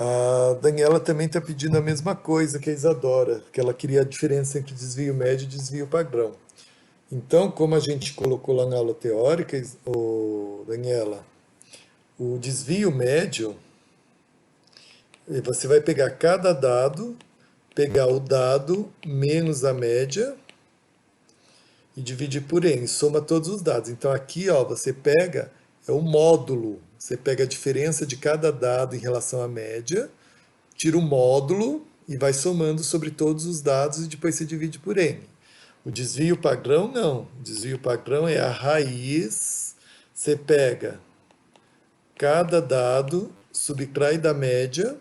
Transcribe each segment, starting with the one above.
A Daniela também está pedindo a mesma coisa que a Isadora, que ela queria a diferença entre desvio médio e desvio padrão. Então, como a gente colocou lá na aula teórica, Daniela, o desvio médio, você vai pegar cada dado, pegar o dado menos a média e dividir por n, soma todos os dados. Então aqui, ó, você pega o módulo, você pega a diferença de cada dado em relação à média, tira o módulo e vai somando sobre todos os dados e depois você divide por n. O desvio padrão não. O desvio padrão é a raiz. Você pega cada dado, subtrai da média,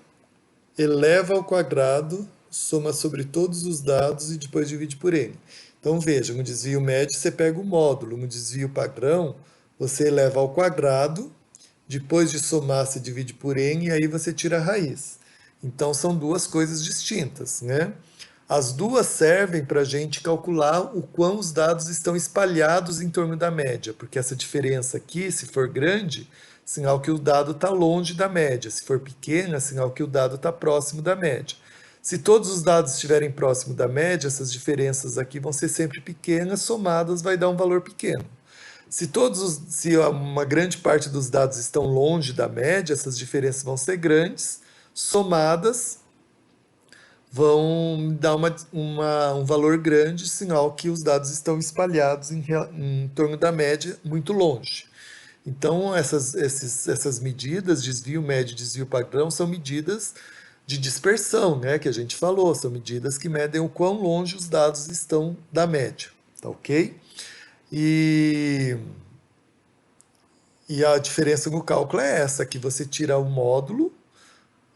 eleva ao quadrado, soma sobre todos os dados e depois divide por n. Então veja, no desvio médio você pega o módulo, no desvio padrão você eleva ao quadrado, depois de somar você divide por n e aí você tira a raiz. Então são duas coisas distintas, né? As duas servem para a gente calcular o quão os dados estão espalhados em torno da média, porque essa diferença aqui, se for grande, sinal que o dado está longe da média. Se for pequena, sinal que o dado está próximo da média. Se todos os dados estiverem próximo da média, essas diferenças aqui vão ser sempre pequenas, somadas vai dar um valor pequeno. Se uma grande parte dos dados estão longe da média, essas diferenças vão ser grandes, somadas vão dar um valor grande, sinal que os dados estão espalhados em torno da média, muito longe. Então, essas medidas, desvio médio e desvio padrão, são medidas de dispersão, né, que a gente falou, são medidas que medem o quão longe os dados estão da média, tá ok? E a diferença no cálculo é essa, que você tira o módulo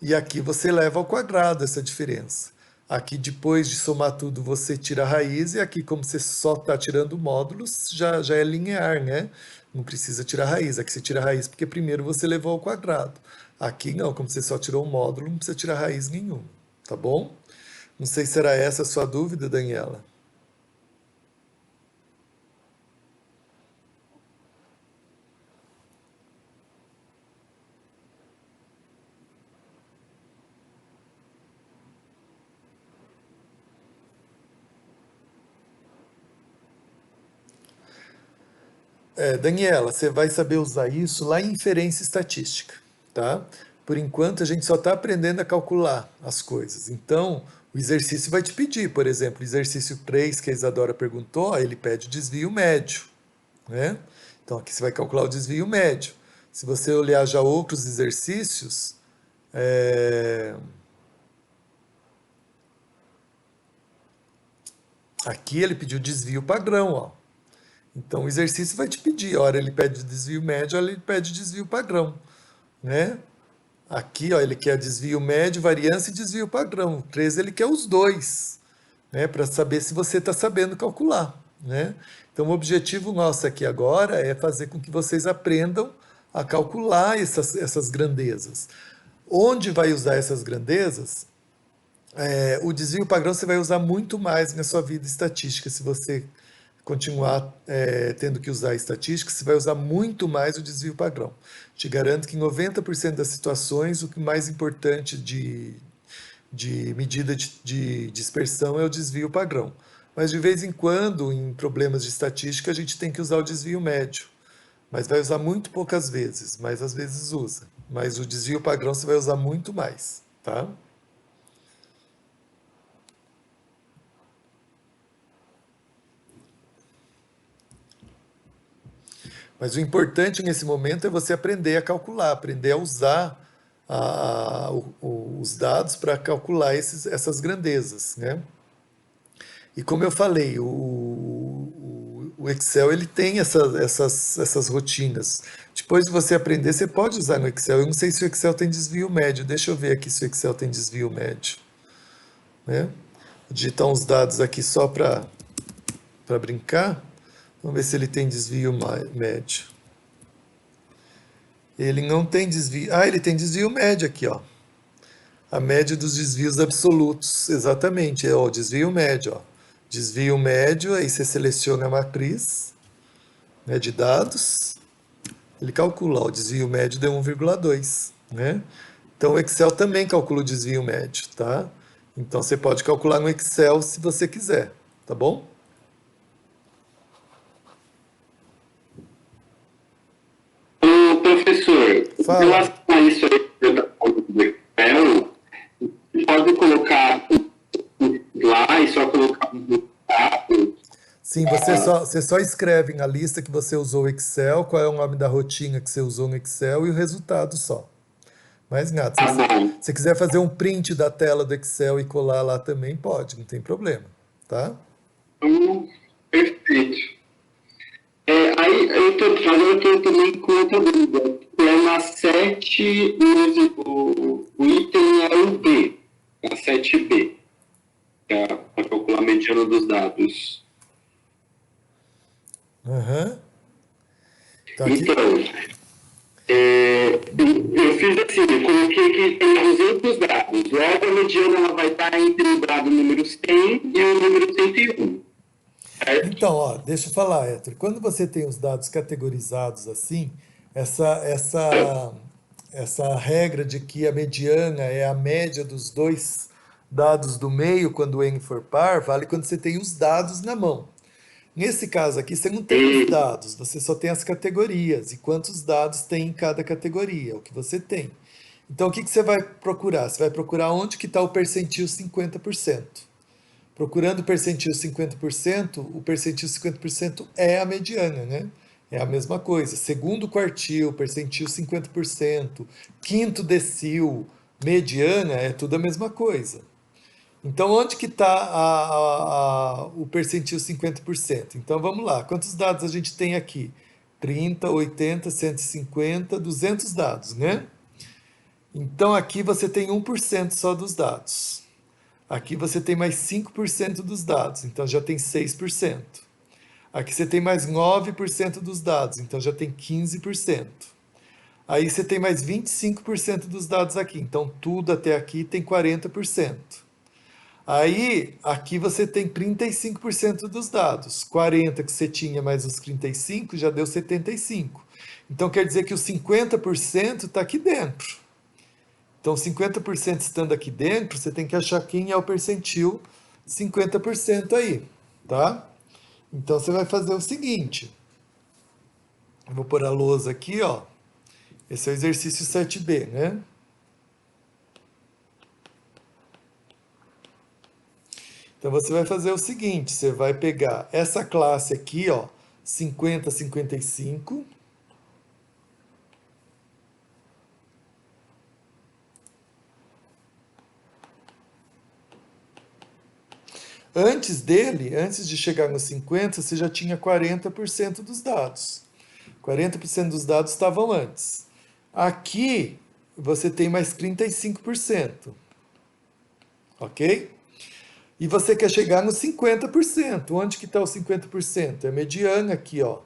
e aqui você leva ao quadrado essa diferença. Aqui, depois de somar tudo, você tira a raiz, e aqui, como você só está tirando módulos, já é linear, né? Não precisa tirar a raiz. Aqui você tira a raiz porque primeiro você levou ao quadrado. Aqui não, como você só tirou o módulo, não precisa tirar raiz nenhuma, tá bom? Não sei se era essa a sua dúvida, Daniela. Daniela, você vai saber usar isso lá em inferência estatística, tá? Por enquanto, a gente só está aprendendo a calcular as coisas. Então, o exercício vai te pedir, por exemplo, exercício 3 que a Isadora perguntou, ele pede o desvio médio, né? Então, aqui você vai calcular o desvio médio. Se você olhar já outros exercícios, aqui ele pediu desvio padrão, ó. Então, o exercício vai te pedir, hora ele pede desvio médio, hora ele pede desvio padrão, né? Aqui, ó, ele quer desvio médio, variância e desvio padrão. O 13 ele quer os dois, né? Para saber se você está sabendo calcular, né? Então, o objetivo nosso aqui agora é fazer com que vocês aprendam a calcular essas grandezas. Onde vai usar essas grandezas? O desvio padrão você vai usar muito mais na sua vida estatística. Se você continuar tendo que usar estatística, você vai usar muito mais o desvio padrão. Te garanto que em 90% das situações, o que mais importante de medida de dispersão é o desvio padrão. Mas de vez em quando, em problemas de estatística, a gente tem que usar o desvio médio. Mas vai usar muito poucas vezes, mas às vezes usa. Mas o desvio padrão você vai usar muito mais, tá? Mas o importante nesse momento é você aprender a calcular, aprender a usar os dados para calcular essas grandezas, né? E como eu falei, o Excel ele tem essas rotinas. Depois de você aprender, você pode usar no Excel. Eu não sei se o Excel tem desvio médio. Deixa eu ver aqui se o Excel tem desvio médio, né? Vou digitar uns dados aqui só para brincar. Vamos ver se ele tem desvio médio. Ele não tem desvio. Ah, ele tem desvio médio aqui, ó. A média dos desvios absolutos, exatamente, é o desvio médio, ó. Desvio médio, aí você seleciona a matriz, né, de dados, ele calcula, ó, o desvio médio deu 1,2, né? Então o Excel também calcula o desvio médio, tá? Então você pode calcular no Excel se você quiser, tá bom? Ô, professor, em Fala. relação a isso aí que eu estava falando do Excel, pode colocar lá e só colocar os resultados. Sim, você só escreve na lista que você usou o Excel, qual é o nome da rotina que você usou no Excel e o resultado só. Mais nada. Se Tá você bom. se quiser fazer um print da tela do Excel e colar lá também, pode, não tem problema, tá? Perfeito. Aí agora eu estou também com outra dúvida. É na 7, o item é o B, na 7B, para calcular a mediana dos dados. Aham. Então aqui, Então, eu fiz assim, eu coloquei que tem 200 dados. Logo, a mediana ela vai estar entre o dado número 100 e o número 101, certo? então, ó, deixa eu falar, Héctor. Quando você tem os dados categorizados assim, essa regra de que a mediana é a média dos dois dados do meio quando o n for par, vale quando você tem os dados na mão. Nesse caso aqui, você não tem os E, dados, você só tem as categorias e quantos dados tem em cada categoria, é o que você tem. Então, o que você vai procurar? Você vai procurar onde que está o percentil 50%. Procurando o percentil 50%, o percentil 50% é a mediana, né? É a mesma coisa. Segundo quartil, percentil 50%, quinto decil, mediana, é tudo a mesma coisa. Então, onde que está o percentil 50%? Então, vamos lá. Quantos dados a gente tem aqui? 30, 80, 150, 200 dados, né? Então, aqui você tem 1% só dos dados. Aqui você tem mais 5% dos dados, então já tem 6%. Aqui você tem mais 9% dos dados, então já tem 15%. Aí você tem mais 25% dos dados aqui, então tudo até aqui tem 40%. Aí, aqui você tem 35% dos dados. 40 que você tinha mais os 35 já deu 75. Então quer dizer que os 50% está aqui dentro. Então, 50% estando aqui dentro, você tem que achar quem é o percentil 50% aí, tá? Então, você vai fazer o seguinte. Eu vou pôr a lousa aqui, ó. Esse é o exercício 7B, né? Então, você vai fazer o seguinte. Você vai pegar essa classe aqui, ó. 50, 55. Antes dele, antes de chegar nos 50, você já tinha 40% dos dados. 40% dos dados estavam antes. Aqui você tem mais 35%, ok? E você quer chegar nos 50%. Onde que está o 50%? É a mediana aqui, ó.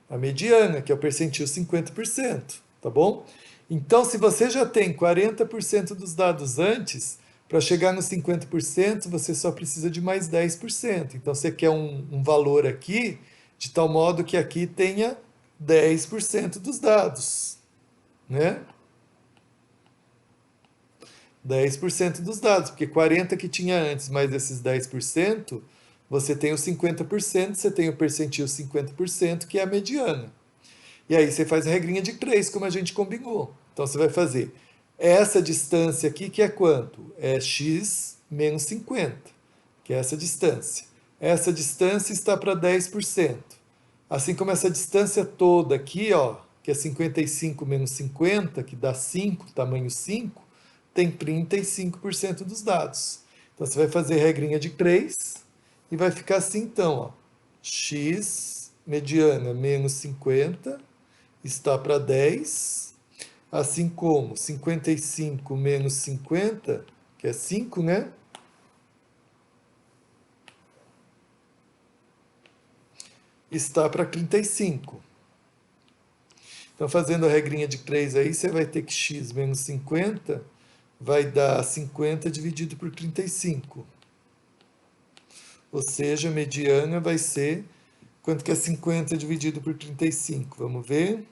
A mediana, que é o percentil 50%, tá bom? Então, se você já tem 40% dos dados antes, para chegar nos 50%, você só precisa de mais 10%. Então, você quer um valor aqui, de tal modo que aqui tenha 10% dos dados, né? 10% dos dados, porque 40 que tinha antes, mais esses 10%, você tem os 50%, você tem o percentil 50%, que é a mediana. E aí você faz a regrinha de 3, como a gente combinou. Então você vai fazer essa distância aqui, que é quanto? É x menos 50, que é essa distância. Essa distância está para 10%. Assim como essa distância toda aqui, ó, que é 55 menos 50, que dá 5, tamanho 5, tem 35% dos dados. Então você vai fazer a regrinha de 3 e vai ficar assim então, ó. X mediana menos 50 está para 10, assim como 55 menos 50, que é 5, né? Está para 35. Então, fazendo a regrinha de 3 aí, você vai ter que x menos 50 vai dar 50 dividido por 35. Ou seja, a mediana vai ser, quanto que é 50 dividido por 35? Vamos ver.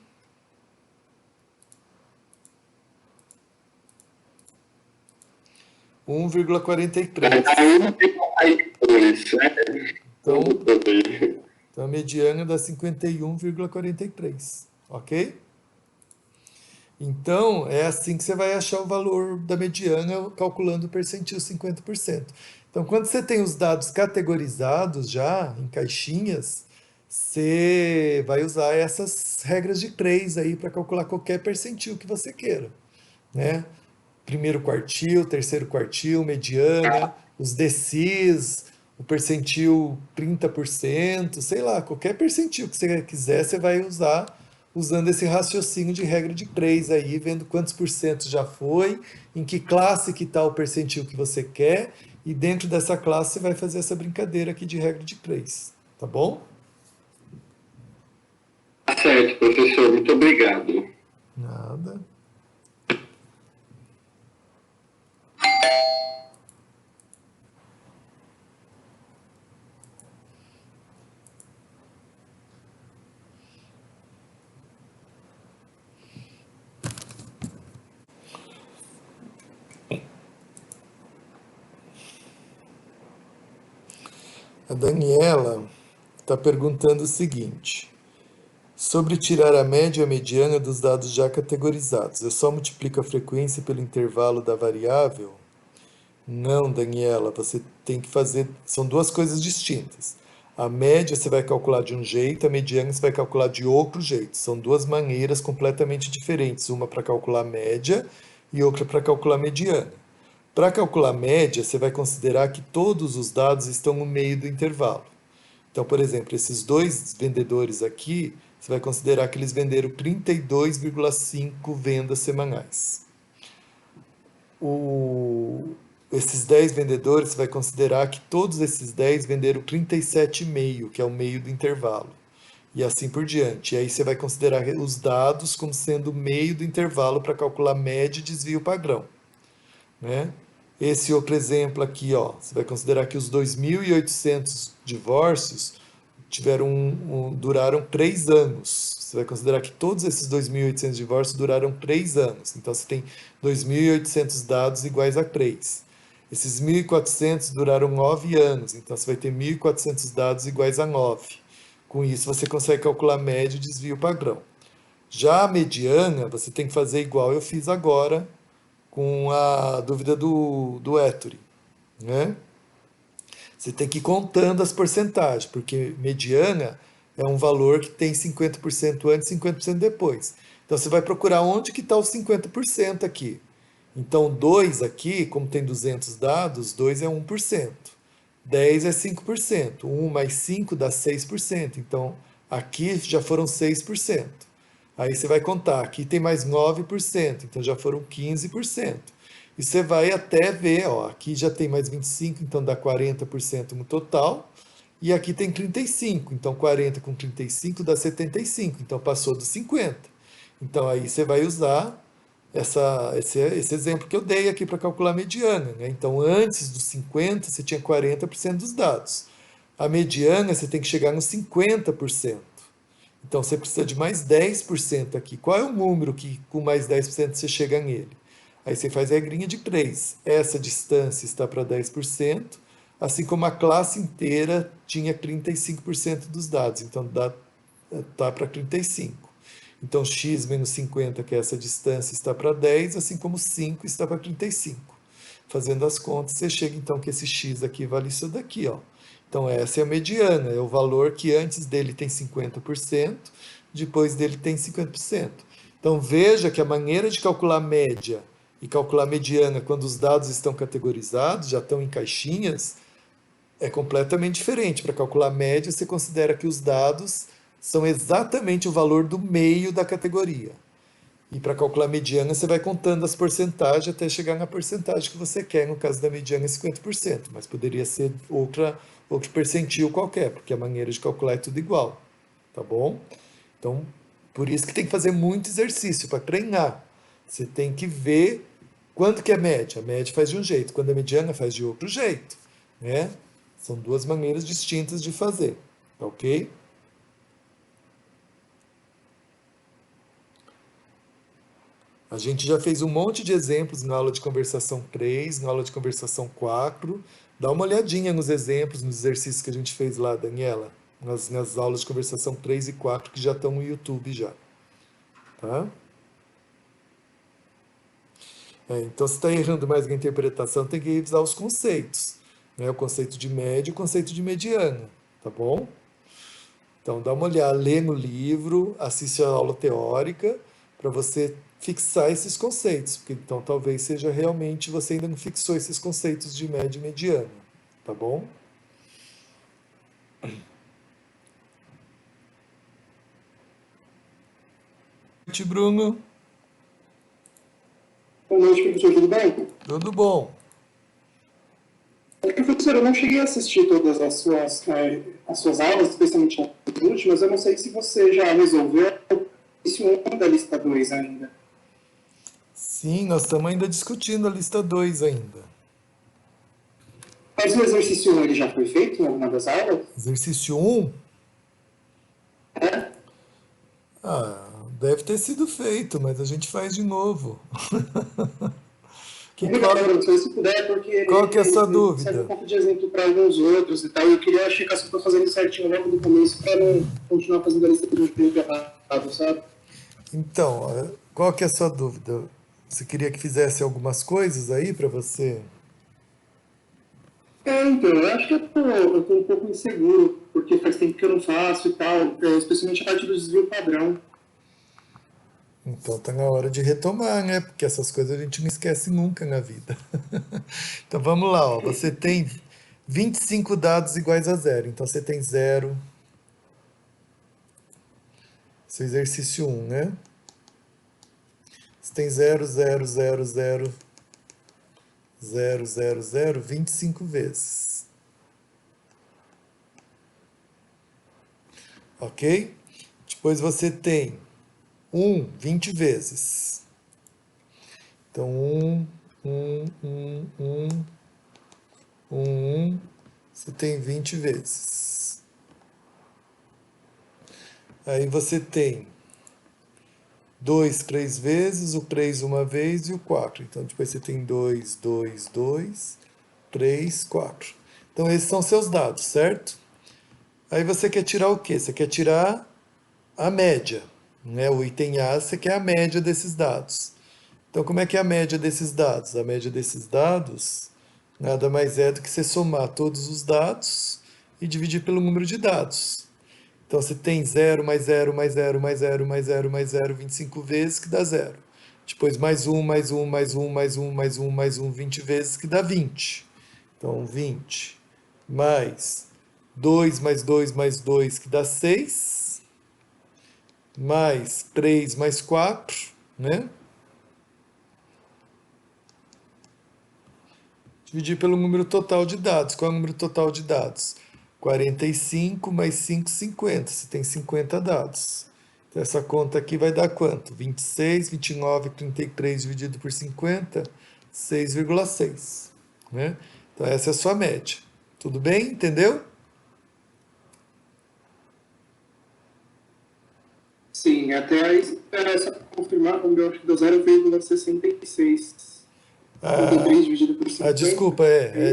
1,43. Dá 1,42, né? Então, Tudo bem. então a mediana dá 51,43, ok? Então, é assim que você vai achar o valor da mediana calculando o percentil 50%. Então, quando você tem os dados categorizados já em caixinhas, você vai usar essas regras de Crays aí para calcular qualquer percentil que você queira, né? Primeiro quartil, terceiro quartil, mediana, os decis, o percentil 30%, sei lá, qualquer percentil que você quiser, você vai usar usando esse raciocínio de regra de 3 aí, vendo quantos por cento já foi, em que classe que está o percentil que você quer, e dentro dessa classe você vai fazer essa brincadeira aqui de regra de 3, tá bom? Tá certo, professor. Muito obrigado. Nada. A Daniela está perguntando o seguinte: sobre tirar a média e a mediana dos dados já categorizados, eu só multiplico a frequência pelo intervalo da variável? Não, Daniela, você tem que fazer. São duas coisas distintas. A média você vai calcular de um jeito, a mediana você vai calcular de outro jeito. São duas maneiras completamente diferentes, uma para calcular a média e outra para calcular a mediana. Para calcular a média, você vai considerar que todos os dados estão no meio do intervalo. Então, por exemplo, esses dois vendedores aqui, você vai considerar que eles venderam 32,5 vendas semanais. Esses 10 vendedores, você vai considerar que todos esses 10 venderam 37,5, que é o meio do intervalo. E assim por diante. E aí você vai considerar os dados como sendo o meio do intervalo para calcular média e desvio padrão, né? Esse outro exemplo aqui, ó, você vai considerar que os 2.800 divórcios duraram 3 anos. Você vai considerar que todos esses 2.800 divórcios duraram 3 anos. Então você tem 2.800 dados iguais a 3. Esses 1.400 duraram 9 anos. Então você vai ter 1.400 dados iguais a 9. Com isso você consegue calcular média e desvio padrão. Já a mediana, você tem que fazer igual eu fiz agora com a dúvida do Ettore, né? Você tem que ir contando as porcentagens, porque mediana é um valor que tem 50% antes e 50% depois. Então você vai procurar onde que está os 50% aqui. Então 2 aqui, como tem 200 dados, 2 é 1%. 10 é 5%. 1 mais 5 dá 6%. Então aqui já foram 6%. Aí você vai contar, aqui tem mais 9%, então já foram 15%. E você vai até ver, ó, aqui já tem mais 25, então dá 40% no total. E aqui tem 35, então 40 com 35 dá 75, então passou dos 50. Então aí você vai usar esse exemplo que eu dei aqui para calcular a mediana, né? Então antes dos 50 você tinha 40% dos dados. A mediana você tem que chegar nos 50%. Então você precisa de mais 10% aqui. Qual é o número que com mais 10% você chega nele? Aí você faz a regrinha de 3. Essa distância está para 10%, assim como a classe inteira tinha 35% dos dados. Então está para 35. Então x menos 50, que é essa distância, está para 10, assim como 5 está para 35. Fazendo as contas, você chega então que esse x aqui vale isso daqui, ó. Então essa é a mediana, é o valor que antes dele tem 50%, depois dele tem 50%. Então veja que a maneira de calcular média e calcular mediana quando os dados estão categorizados, já estão em caixinhas, é completamente diferente. Para calcular média, você considera que os dados são exatamente o valor do meio da categoria. E para calcular mediana, você vai contando as porcentagens até chegar na porcentagem que você quer. No caso da mediana é 50%, mas poderia ser outro percentil qualquer, porque a maneira de calcular é tudo igual. Tá bom? Então, por isso que tem que fazer muito exercício para treinar. Você tem que ver quanto que é média. A média faz de um jeito, quando a mediana faz de outro jeito, né? São duas maneiras distintas de fazer, tá ok? A gente já fez um monte de exemplos na aula de conversação 3, na aula de conversação 4. Dá uma olhadinha nos exemplos, nos exercícios que a gente fez lá, Daniela, nas aulas de conversação 3 e 4 que já estão no YouTube já, tá? Então, se está errando mais na interpretação, tem que revisar os conceitos, né? O conceito de média e o conceito de mediana, tá bom? Então, dá uma olhada, lê no livro, assiste a aula teórica, para você fixar esses conceitos, porque então talvez seja realmente você ainda não fixou esses conceitos de média e mediana, tá bom? Boa noite, Bruno. Boa noite, professor, tudo bem? Tudo bom? Professor, eu não cheguei a assistir todas as suas aulas, especialmente as últimas. Eu não sei se você já resolveu isso da lista 2 ainda. Sim, nós estamos ainda discutindo a lista 2 ainda. Mas o exercício 1 ele já foi feito em alguma das aulas? Exercício 1? É? Deve ter sido feito, mas a gente faz de novo. Obrigado, professor, se puder, porque Qual que é a sua serve dúvida? um pouco de exemplo para alguns outros e tal. Eu queria checar se eu estou fazendo certinho logo do começo, para não continuar fazendo a lista de tempo errado, sabe? Então, qual que é a sua dúvida? Você queria que fizesse algumas coisas aí para você? Então, eu acho que eu tô um pouco inseguro, porque faz tempo que eu não faço e tal, especialmente a parte do desvio padrão. Então tá na hora de retomar, né? Porque essas coisas a gente não esquece nunca na vida. Então vamos lá, ó. Você tem 25 dados iguais a zero. Então você tem zero. Seu exercício 1, né? Você tem 0, 0, 0, 0, 0, 0, 0, 25 vezes. Ok? Depois você tem 1, 20 vezes. Então 1, 1, 1, 1, 1, você tem 20 vezes. Aí você tem 2 3 vezes, o 3 uma vez e o 4. Então depois você tem 2, 2, 2, 3, 4. Então esses são seus dados, certo? Aí você quer tirar o quê? Você quer tirar a média, né? O item A, você quer a média desses dados. Então como é que é a média desses dados? A média desses dados nada mais é do que você somar todos os dados e dividir pelo número de dados. Então você tem 0 mais 0 mais 0 mais 0 mais 0 mais 0, 25 vezes, que dá 0. Depois mais 1, mais 1, mais 1, mais 1, mais 1, mais 1, 20 vezes, que dá 20. Então 20 mais 2 mais 2 mais 2, que dá 6. Mais 3 mais 4, né? Dividir pelo número total de dados. Qual é o número total de dados? 45 mais 5, 50. Você tem 50 dados. Então, essa conta aqui vai dar quanto? 26, 29, 33 dividido por 50, 6,6. Né? Então, essa é a sua média. Tudo bem? Entendeu? Sim, até aí, só para confirmar, como eu acho que deu 0,66. 33 dividido por 50. Desculpa,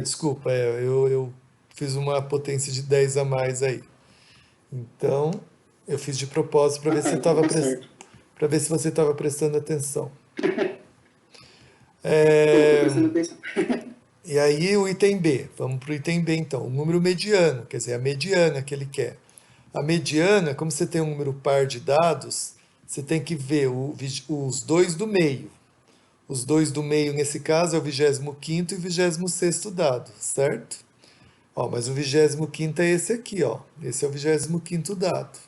desculpa, eu fiz uma potência de 10 a mais aí. Então, eu fiz de propósito para ver se Então tá certo. para ver se você estava prestando atenção. Tô prestando atenção. E aí o item B, vamos para o item B então, o número mediano, quer dizer, a mediana que ele quer. A mediana, como você tem um número par de dados, você tem que ver os dois do meio. Os dois do meio, nesse caso, é o 25º e o 26º dado, certo? Ó, mas o 25º é esse aqui, ó. Esse é o 25º dado.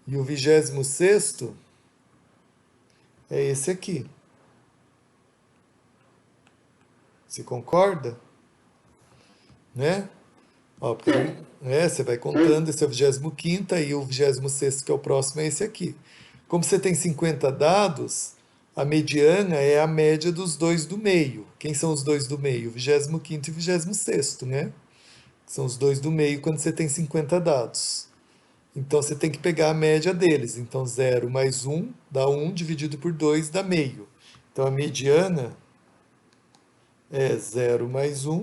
E o 26º é esse aqui. Você concorda? Né? Ó, porque, você vai contando, esse é o 25º, aí o 26º, que é o próximo, é esse aqui. Como você tem 50 dados, a mediana é a média dos dois do meio. Quem são os dois do meio? O 25º e o 26º, né? São os dois do meio quando você tem 50 dados. Então você tem que pegar a média deles. Então 0 mais 1 dá 1 dividido por 2 dá meio. Então a mediana é 0 mais 1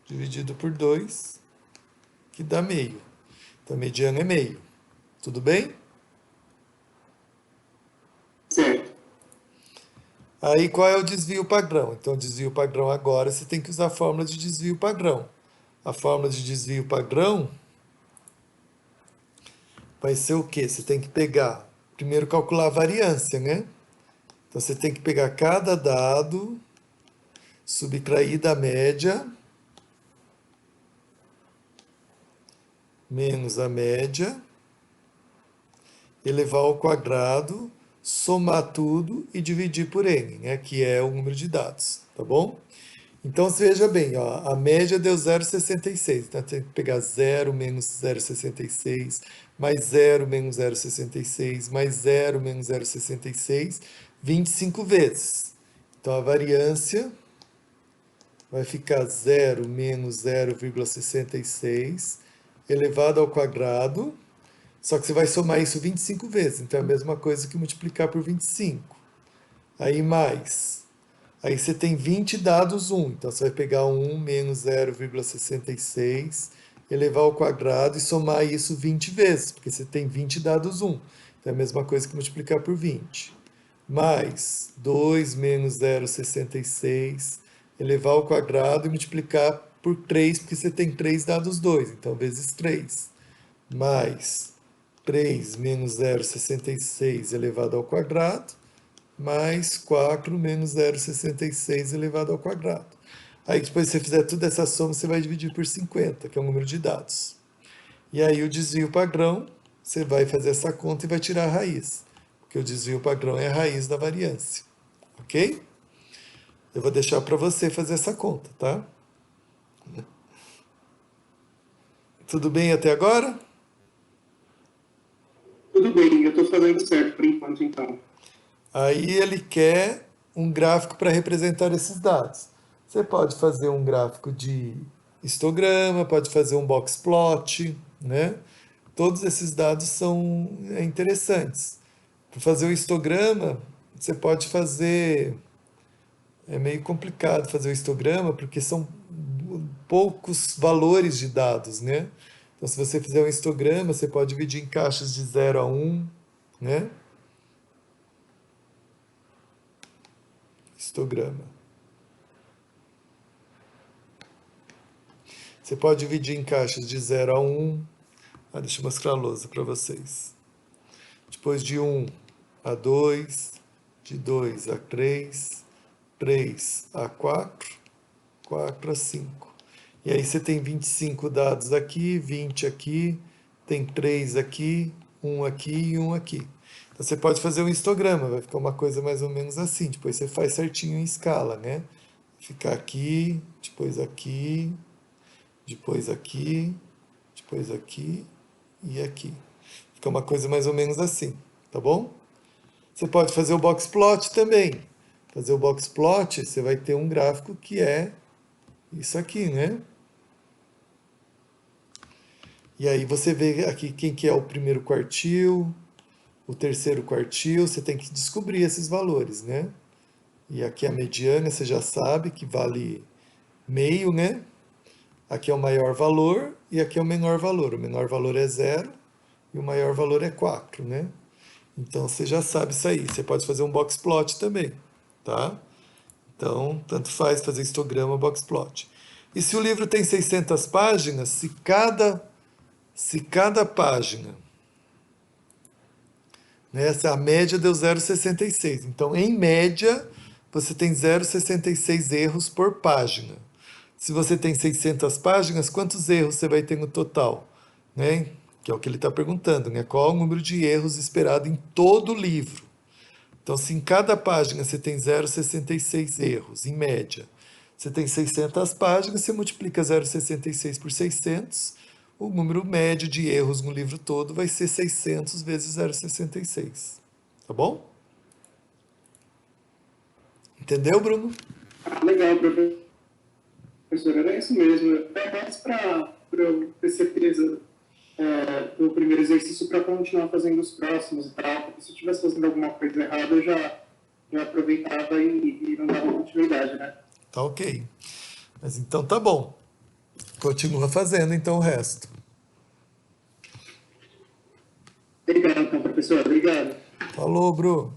dividido por 2, que dá meio. Então a mediana é meio. Tudo bem? Certo. Aí qual é o desvio padrão? Então o desvio padrão agora você tem que usar a fórmula de desvio padrão. A fórmula de desvio padrão vai ser o quê? Você tem que pegar, primeiro calcular a variância, né? Então você tem que pegar cada dado, subtrair da média, menos a média, elevar ao quadrado, somar tudo e dividir por n, né? Que é o número de dados, tá bom? Então, você veja bem, ó, a média deu 0,66. Então, tem que pegar 0 menos 0,66, mais 0 menos 0,66, mais 0 menos 0,66, 25 vezes. Então, a variância vai ficar 0 menos 0,66 elevado ao quadrado, só que você vai somar isso 25 vezes. Então, é a mesma coisa que multiplicar por 25. Aí, mais... Aí você tem 20 dados 1, então você vai pegar 1 menos 0,66, elevar ao quadrado e somar isso 20 vezes, porque você tem 20 dados 1. Então é a mesma coisa que multiplicar por 20. Mais 2 menos 0,66, elevar ao quadrado e multiplicar por 3, porque você tem 3 dados 2, então vezes 3. Mais 3 menos 0,66 elevado ao quadrado, mais 4 menos 0,66 elevado ao quadrado. Aí depois que você fizer toda essa soma, você vai dividir por 50, que é o número de dados. E aí o desvio padrão, você vai fazer essa conta e vai tirar a raiz, porque o desvio padrão é a raiz da variância. Ok? Eu vou deixar para você fazer essa conta, tá? Tudo bem até agora? Tudo bem, eu estou fazendo certo por enquanto, então. Aí ele quer um gráfico para representar esses dados. Você pode fazer um gráfico de histograma, pode fazer um box plot, né? Todos esses dados são interessantes. Para fazer o histograma, você pode fazer. É meio complicado fazer o histograma, porque são poucos valores de dados, né? Então, se você fizer um histograma, você pode dividir em caixas de 0 a 1, né? Histograma. Você pode dividir em caixas de 0 a 1. Deixa eu mostrar a lousa para vocês. Depois de 1 a 2, de 2 a 3, 3 a 4, 4 a 5. E aí você tem 25 dados aqui, 20 aqui, tem 3 aqui, 1 aqui e 1 aqui. Então você pode fazer um histograma, vai ficar uma coisa mais ou menos assim. Depois você faz certinho em escala, né? Ficar aqui, depois aqui, depois aqui, depois aqui e aqui. Fica uma coisa mais ou menos assim, tá bom? Você pode fazer o box plot também. Fazer o box plot, você vai ter um gráfico que é isso aqui, né? E aí você vê aqui quem que é o primeiro quartil, o terceiro quartil, você tem que descobrir esses valores, né? E aqui a mediana, você já sabe que vale meio, né? Aqui é o maior valor e aqui é o menor valor. O menor valor é 0 e o maior valor é 4, né? Então você já sabe isso aí. Você pode fazer um box plot também, tá? Então, tanto faz fazer histograma ou box plot. E se o livro tem 600 páginas, se cada página, né, a média deu 0,66. Então, em média, você tem 0,66 erros por página. Se você tem 600 páginas, quantos erros você vai ter no total? Né? Que é o que ele está perguntando, né? Qual é o número de erros esperado em todo o livro? Então, se em cada página você tem 0,66 erros, em média, você tem 600 páginas, você multiplica 0,66 por 600, o número médio de erros no livro todo vai ser 600 vezes 0,66. Tá bom? Entendeu, Bruno? Legal, professor, era isso mesmo. É mais para eu ter certeza o primeiro exercício para continuar fazendo os próximos e tal, porque se eu estivesse fazendo alguma coisa errada, eu já aproveitava e não dava continuidade, né? Tá ok. Mas então tá bom. Continua fazendo então o resto. Obrigado, então, professor. Obrigado. Falou, Bruno.